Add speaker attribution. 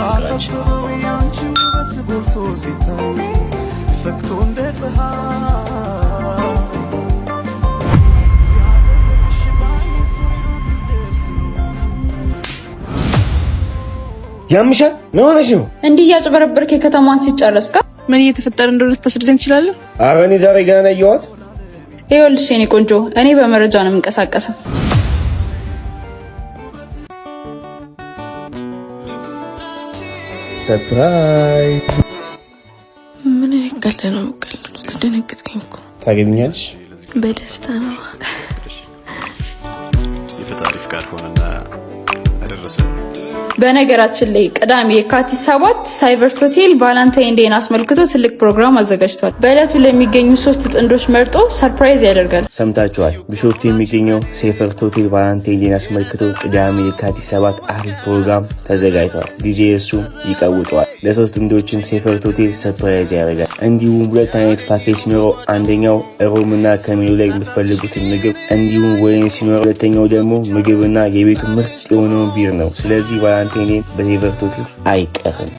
Speaker 1: ፍቅራችን
Speaker 2: ያምሻል ምን ሆነሽ ነው?
Speaker 3: እንዲህ ያጭበረበርክ የከተማዋን ሲጨረስካ
Speaker 4: ምን እየተፈጠረ እንደሆነ ታስረዳኝ ትችላለህ?
Speaker 2: ኧረ እኔ ዛሬ ገና ነው ያየኋት።
Speaker 3: ይኸውልሽ የኔ ቆንጆ እኔ በመረጃ ነው የምንቀሳቀሰው።
Speaker 2: ሰርፕራይዝ!
Speaker 4: ምን ያቀለ ነው ቀልድ አስደነገጥከኝ እኮ።
Speaker 2: ታገቢኛለሽ?
Speaker 4: በደስታ ነው።
Speaker 1: የፈጣሪ ፍቃድ ሆነና አደረሰን።
Speaker 3: በነገራችን ላይ ቅዳሜ የካቲት 7 ሳይበርት ሆቴል ቫላንታይን ዴይን አስመልክቶ ትልቅ ፕሮግራም አዘጋጅቷል። በእለቱ ለሚገኙ 3 ጥንዶች መርጦ ሰርፕራይዝ ያደርጋል።
Speaker 2: ሰምታችኋል። ቢሾፍቱ የሚገኘው ሳይበርት ሆቴል ቫላንታይን ዴይን አስመልክቶ ቅዳሜ የካቲት 7 አሪፍ ፕሮግራም ተዘጋጅቷል። ዲጄ እሱ ይቀውጠዋል። ለ3 ጥንዶችም ሳይበርት ሆቴል ሰርፕራይዝ ያደርጋል። እንዲሁም 2 አይነት ፓኬጅ ሲኖረው አንደኛው ሮምና ከሜኑ ላይ የምትፈልጉትን ምግብ እንዲሁም ወይን ሲኖረው፣ ሁለተኛው ደግሞ ምግብና የቤቱ ምርጥ የሆነውን ቢር ነው። ስለዚህ ቫላንታይን ዴይ በሳይበርት ሆቴል አይቀርም።